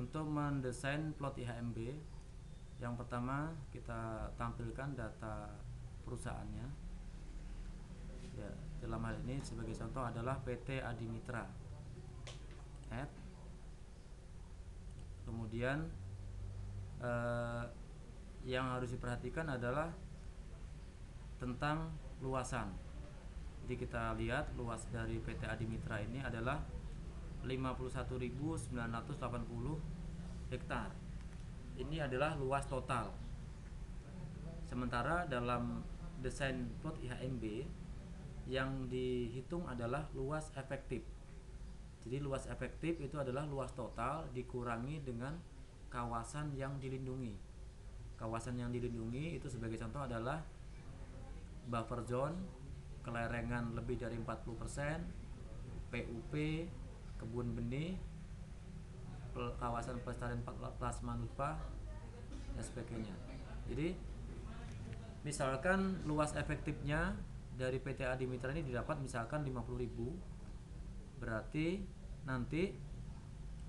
Untuk mendesain plot IHMB, yang pertama kita tampilkan data perusahaannya. Ya, dalam hal ini sebagai contoh adalah PT Adimitra. Add. Kemudian yang harus diperhatikan adalah tentang luasan. Jadi kita lihat luas dari PT Adimitra ini adalah 51.980 hektar. Ini adalah luas total. Sementara dalam desain plot IHMB yang dihitung adalah luas efektif. Jadi luas efektif itu adalah luas total dikurangi dengan kawasan yang dilindungi. Kawasan yang dilindungi itu sebagai contoh adalah buffer zone, kelerengan lebih dari 40%, PUP, kebun benih, kawasan pelestarian plasma nutfah, dan sebagainya. Jadi misalkan luas efektifnya dari PT Adimitra ini didapat misalkan 50.000, berarti nanti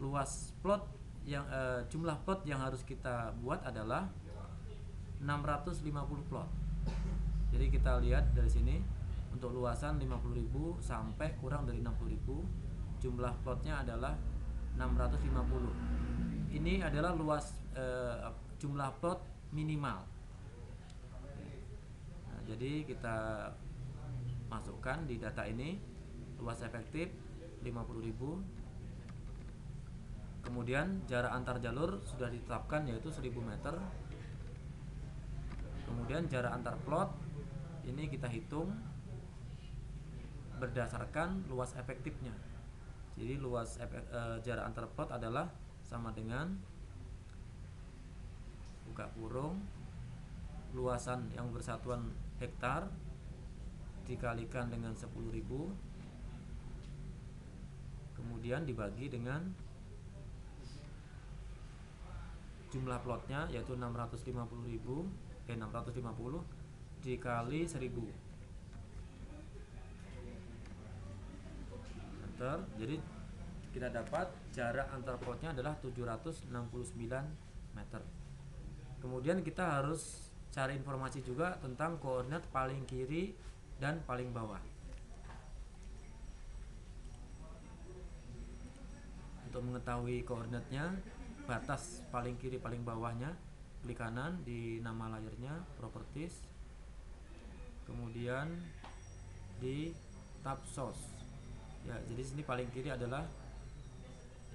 luas plot yang jumlah plot yang harus kita buat adalah 650 plot. Jadi kita lihat dari sini untuk luasan 50.000 sampai kurang dari 60.000, jumlah plotnya adalah 650. Ini adalah luas jumlah plot minimal. Nah, jadi kita masukkan di data ini luas efektif 50.000. Kemudian jarak antar jalur sudah ditetapkan yaitu 1000 meter. Kemudian jarak antar plot ini kita hitung berdasarkan luas efektifnya. Jadi luas jarak antar plot adalah sama dengan buka kurung luasan yang bersatuan hektar dikalikan dengan 10.000, kemudian dibagi dengan jumlah plotnya yaitu 650 dikali 1000. Enter. Jadi kita dapat jarak antar plotnya adalah 769 meter. Kemudian kita harus cari informasi juga tentang koordinat paling kiri dan paling bawah. Untuk mengetahui koordinatnya, batas paling kiri paling bawahnya, klik kanan di nama layarnya, properties, kemudian di tab source. Ya, jadi sini paling kiri adalah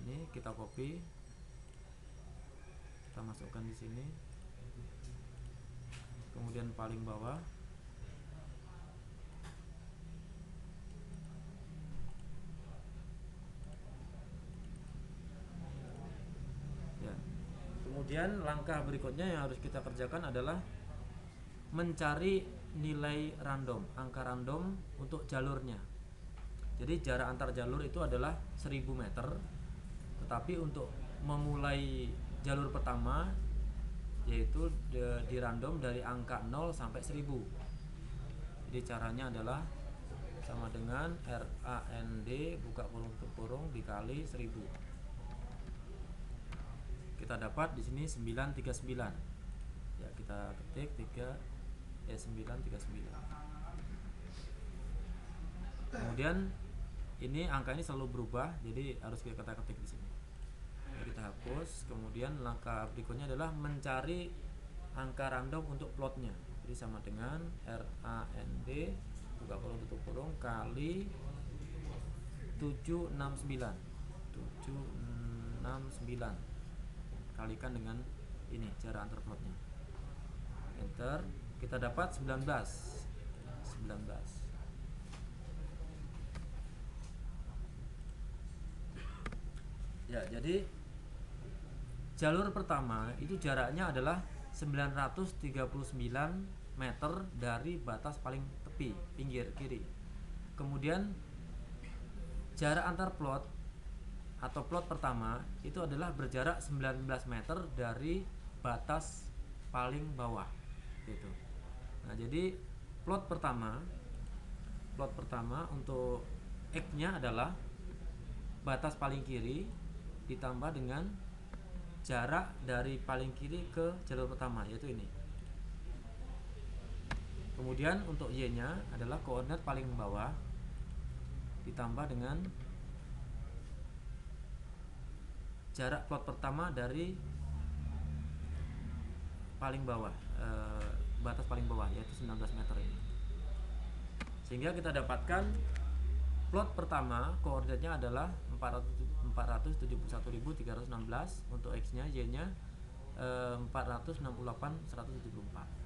ini, kita copy, kita masukkan di sini. Kemudian paling bawah ya. Kemudian langkah berikutnya yang harus kita kerjakan adalah mencari nilai random, angka random untuk jalurnya. Jadi jarak antar jalur itu adalah 1000 meter. Tetapi untuk memulai jalur pertama yaitu di random dari angka 0 sampai 1000. Jadi caranya adalah sama dengan RAND buka kurung tutup kurung dikali 1000. Kita dapat di sini 939. Ya, kita ketik 939. Kemudian ini angka ini selalu berubah, jadi harus kita ketik di sini. Jadi kita hapus. Kemudian langkah berikutnya adalah mencari angka random untuk plotnya. Jadi sama dengan RAND buka kurung tutup kurung kali 769. Kalikan dengan ini jarak antar plotnya. Enter. Kita dapat 19. Ya, jadi jalur pertama itu jaraknya adalah 939 meter dari batas paling tepi pinggir kiri. Kemudian jarak antar plot atau plot pertama itu adalah berjarak 19 meter dari batas paling bawah gitu. Nah, jadi plot pertama untuk X-nya adalah batas paling kiri ditambah dengan jarak dari paling kiri ke jalur pertama, yaitu ini. Kemudian untuk Y nya adalah koordinat paling bawah ditambah dengan jarak plot pertama dari paling bawah, batas paling bawah, yaitu 19 meter ini. Sehingga kita dapatkan plot pertama koordinatnya adalah 471.316 untuk X nya, Y nya 468.174.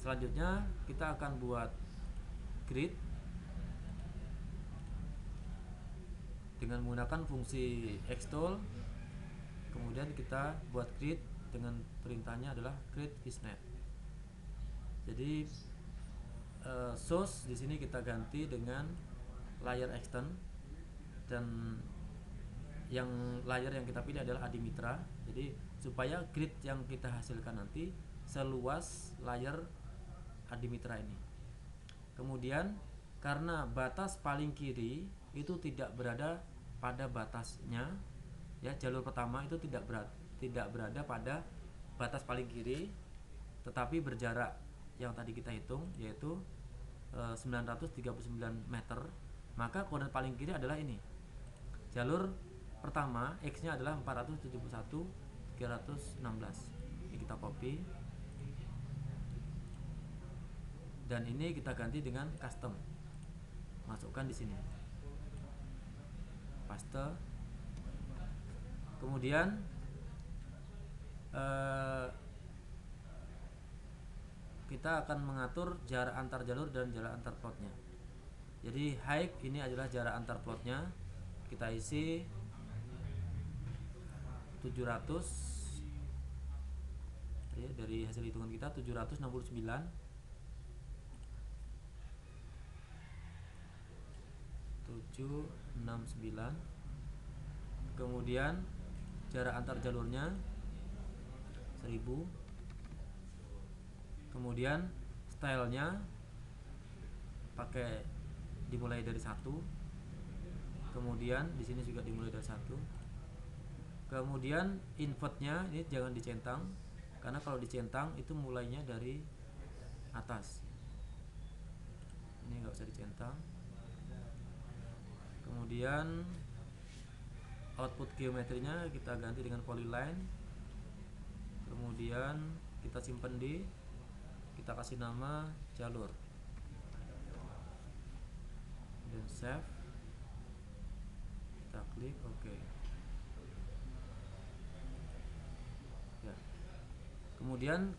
Selanjutnya kita akan buat grid dengan menggunakan fungsi xtool. Kemudian kita buat grid dengan perintahnya adalah create fishnet. Jadi source di sini kita ganti dengan layer extend, dan yang layer yang kita pilih adalah adimitra. Jadi supaya grid yang kita hasilkan nanti seluas layer adimitra ini. Kemudian karena batas paling kiri itu tidak berada pada batasnya, ya, jalur pertama itu tidak berada pada batas paling kiri, tetapi berjarak yang tadi kita hitung, yaitu 939 meter. Maka koordinat paling kiri adalah ini. Jalur pertama X nya adalah 471.316. Ini kita copy, dan ini kita ganti dengan custom. Masukkan di sini, paste. Kemudian kita akan mengatur jarak antar jalur dan jarak antar plotnya. Jadi height ini adalah jarak antar plotnya. Kita isi 700, ya, dari hasil hitungan kita 769. Kemudian jarak antar jalurnya 1000. Kemudian stylenya pakai dimulai dari 1. Kemudian di sini juga dimulai dari 1. Kemudian invertnya ini jangan dicentang, karena kalau dicentang itu mulainya dari atas. Ini nggak usah dicentang. Kemudian output geometrinya kita ganti dengan polyline. Kemudian kita simpan kita kasih nama jalur, dan save. Kita klik OK. Ya. Kemudian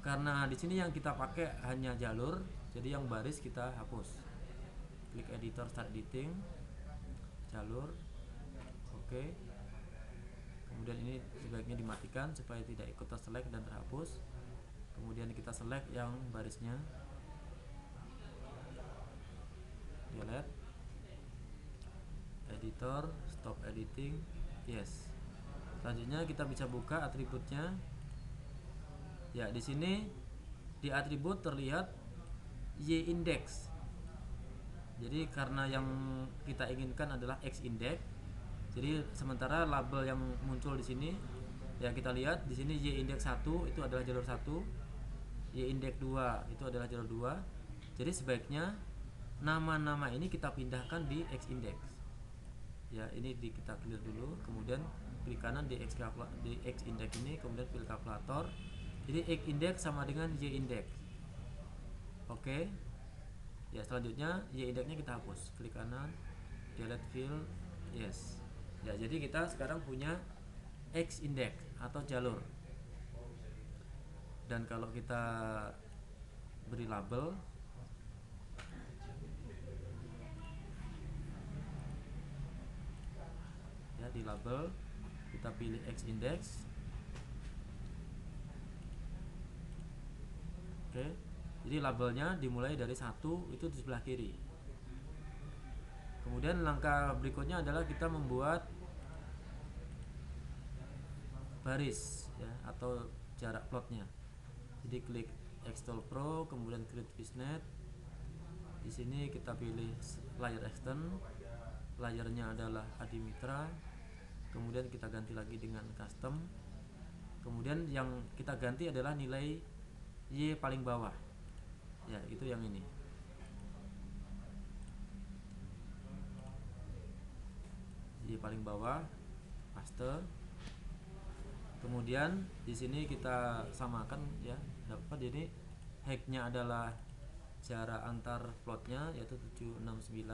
karena di sini yang kita pakai hanya jalur, jadi yang baris kita hapus. Klik editor, start editing, jalur, OK. Kemudian ini sebaiknya dimatikan supaya tidak ikut terselect dan terhapus. Kemudian kita select yang barisnya, delete, editor, stop editing, yes. Selanjutnya kita bisa buka atributnya. Ya, di sini di atribut terlihat Y index. Jadi karena yang kita inginkan adalah X index, jadi sementara label yang muncul di sini, ya, kita lihat di sini Y index 1 itu adalah jalur 1, Y index 2 itu adalah jalur 2. Jadi sebaiknya nama-nama ini kita pindahkan di X index. Ya, ini kita clear dulu, kemudian klik kanan di X index ini, kemudian pilih kalkulator. Jadi X index sama dengan Y index. Oke. Ya, selanjutnya Y indexnya kita hapus. Klik kanan, delete field, yes. Ya, jadi kita sekarang punya X index atau jalur. Dan kalau kita beri label, ya, di label kita pilih X index. Oke. Jadi labelnya dimulai dari 1 itu di sebelah kiri. Kemudian langkah berikutnya adalah kita membuat baris, ya, atau jarak plotnya. Jadi klik xtool pro, kemudian create fishnet. Di sini kita pilih layer extend, layernya adalah adimitra. kemudian kita ganti lagi dengan custom. Kemudian yang kita ganti adalah nilai Y paling bawah, ya itu yang ini. Y paling bawah, paste. Kemudian di sini kita samakan ya, dapat ini height-nya adalah jarak antar plotnya yaitu 769.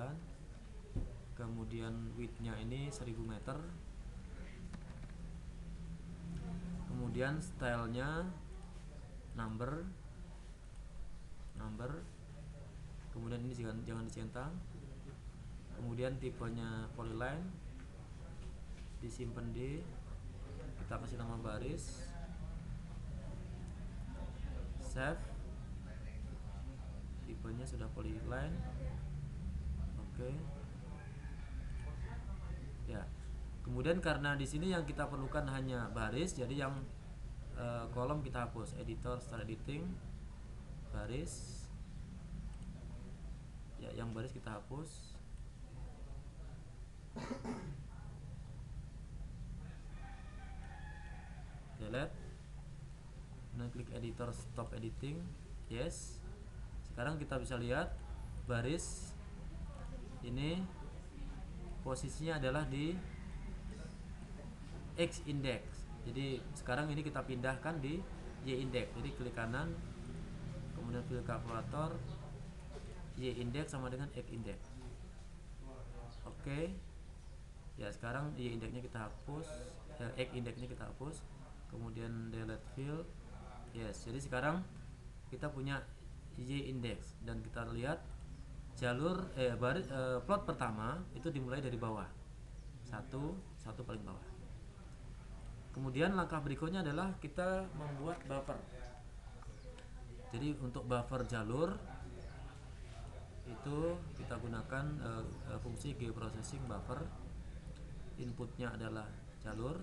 Kemudian width-nya ini 1000 meter. Kemudian stylenya number. Kemudian ini jangan dicentang. Kemudian tipenya polyline, disimpan di, kita kasih nama baris, save, tipenya sudah polyline. Oke. Ya. Kemudian karena di sini yang kita perlukan hanya baris, jadi yang kolom kita hapus. Editor, start editing, baris. Ya, yang baris kita hapus. Delete. Kemudian klik editor, stop editing, yes. Sekarang kita bisa lihat baris ini posisinya adalah di X index. Jadi sekarang ini kita pindahkan di Y index. Jadi klik kanan, kemudian pilih kalkulator, Y index sama dengan X index. Oke. Ya, sekarang Y indexnya kita hapus, X indexnya kita hapus. Kemudian delete field. Yes, jadi sekarang kita punya Y index dan kita lihat jalur plot pertama itu dimulai dari bawah. Satu paling bawah. Kemudian langkah berikutnya adalah kita membuat buffer. Jadi untuk buffer jalur itu kita gunakan fungsi geoprocessing buffer. Inputnya adalah jalur.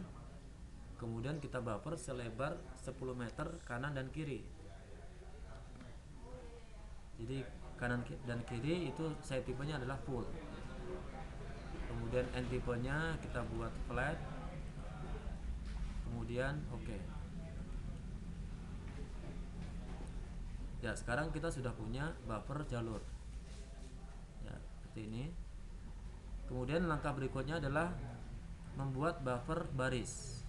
Kemudian kita buffer selebar 10 meter kanan dan kiri. Jadi kanan dan kiri itu side tipenya adalah full. Kemudian end tipenya kita buat flat. Kemudian oke. Ya, sekarang kita sudah punya buffer jalur. Ya, seperti ini. Kemudian langkah berikutnya adalah membuat buffer baris.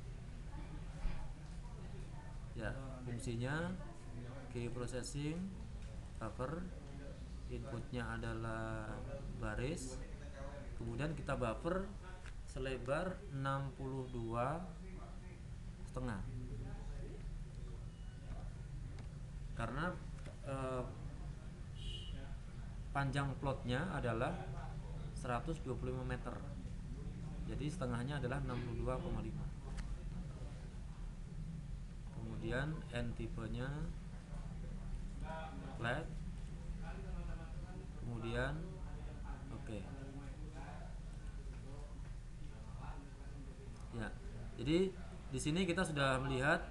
Ya, fungsinya geoprocessing buffer, inputnya adalah baris. Kemudian kita buffer selebar 62,5, karena panjang plotnya adalah 125 meter, jadi setengahnya adalah 62,5. Kemudian end tipenya flat. Kemudian oke. Ya, jadi di sini kita sudah melihat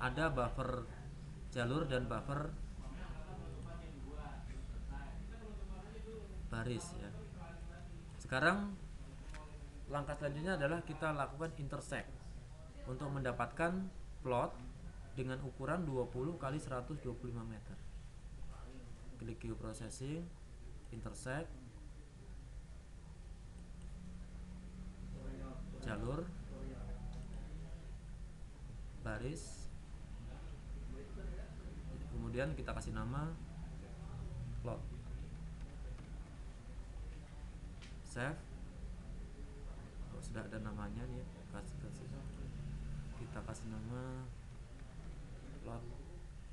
ada buffer jalur dan buffer baris ya. Sekarang langkah selanjutnya adalah kita lakukan intersect untuk mendapatkan plot dengan ukuran 20 kali 125 meter. Klik geoprocessing, intersect, jalur, baris. Kemudian kita kasih nama plot. Save. Oh, sudah ada namanya nih, kita kasih nama plot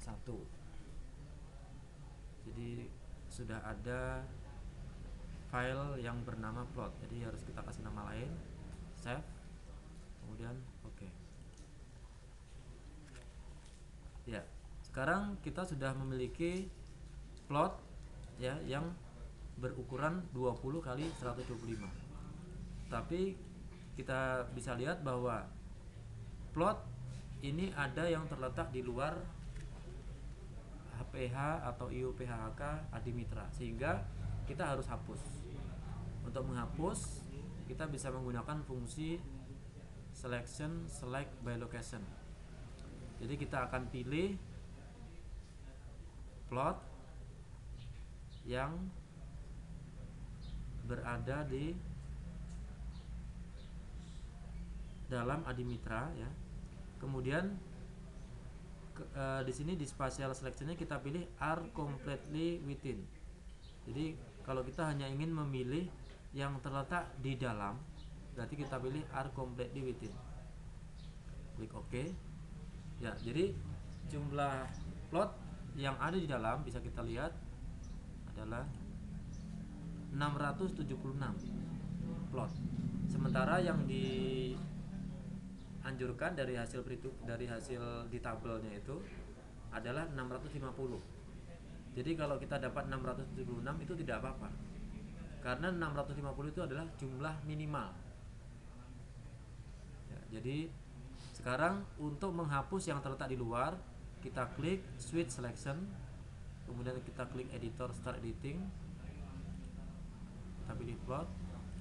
1. Jadi sudah ada file yang bernama plot, jadi harus kita kasih nama lain. Save. Kemudian oke. Ya, sekarang kita sudah memiliki plot ya yang berukuran 20 kali 125. Tapi kita bisa lihat bahwa plot ini ada yang terletak di luar HPH atau IUPHK Adimitra, sehingga kita harus hapus. Untuk menghapus kita bisa menggunakan fungsi selection select by location. Jadi kita akan pilih plot yang berada di dalam adimitra ya. Kemudian di sini di spatial selectionnya kita pilih are completely within. Jadi kalau kita hanya ingin memilih yang terletak di dalam, berarti kita pilih are completely within. Klik OK. Ya, jadi jumlah plot yang ada di dalam bisa kita lihat adalah 676 plot. Sementara yang dianjurkan dari hasil di tabelnya itu adalah 650. Jadi kalau kita dapat 676 itu tidak apa-apa, karena 650 itu adalah jumlah minimal ya. Jadi sekarang untuk menghapus yang terletak di luar, kita klik switch selection, kemudian kita klik editor start editing, kita pilih plot,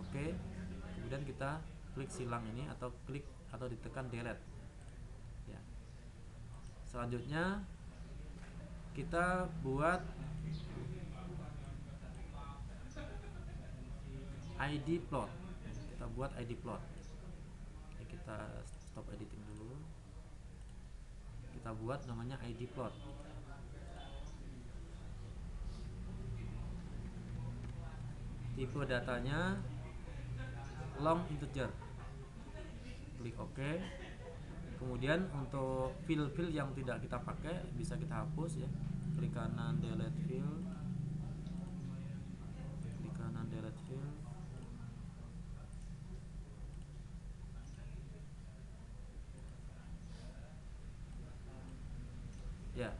oke. Kemudian kita klik silang ini atau klik atau ditekan delete ya. Selanjutnya kita buat ID plot. Kita buat ID plot. Oke, kita stop editing dulu. Kita buat namanya ID plot. Tipe datanya long integer. Klik OK. Kemudian untuk fill yang tidak kita pakai bisa kita hapus ya. Klik kanan delete fill. Klik kanan delete fill. Ya.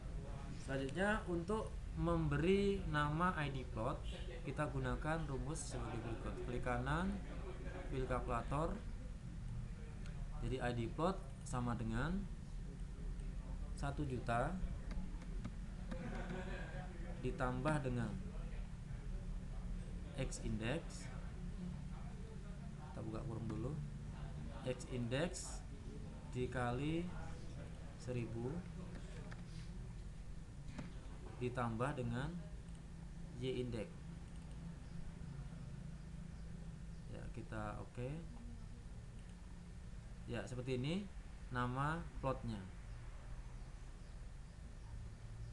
Selanjutnya untuk memberi nama ID plot, kita gunakan rumus sebagai berikut. Klik kanan, fill kalkulator. Jadi ID plot sama dengan 1 juta ditambah dengan X index. Kita buka kurung dulu. X index dikali 1000 ditambah dengan Y index. Ya, kita oke. Ya, seperti ini nama plotnya.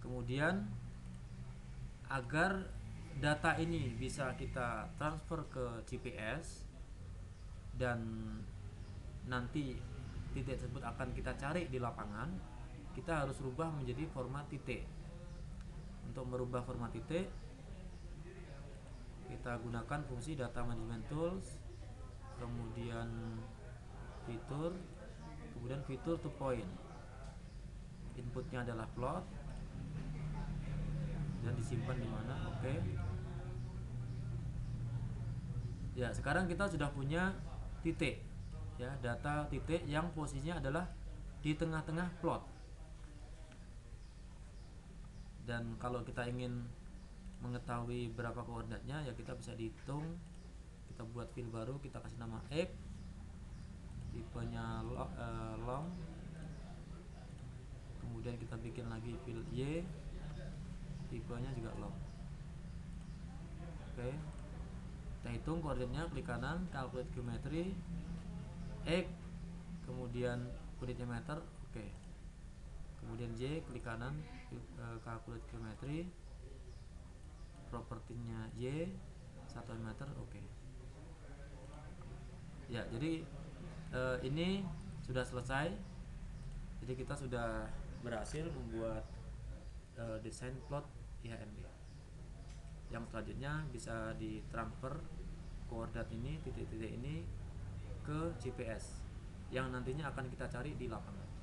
Kemudian agar data ini bisa kita transfer ke GPS dan nanti titik tersebut akan kita cari di lapangan, kita harus rubah menjadi format titik. Untuk merubah format titik, kita gunakan fungsi data management tools, kemudian fitur, kemudian fitur to point. Inputnya adalah plot dan disimpan di mana? Oke. Ya, sekarang kita sudah punya titik ya, data titik yang posisinya adalah di tengah-tengah plot. Dan kalau kita ingin mengetahui berapa koordinatnya ya kita bisa dihitung. Kita buat fill baru, kita kasih nama X, tipenya long, kemudian kita bikin lagi fill Y, tipenya juga long. Oke, kita hitung koordinatnya, klik kanan calculate geometry X, kemudian unitnya meter, oke. Kemudian Y, klik kanan calculate geometry, propertinya Y 1 meter, oke. Ya, jadi ini sudah selesai. Jadi kita sudah berhasil membuat desain plot IHMB. Yang selanjutnya bisa ditransfer koordinat ini, titik-titik ini ke GPS yang nantinya akan kita cari di lapangan.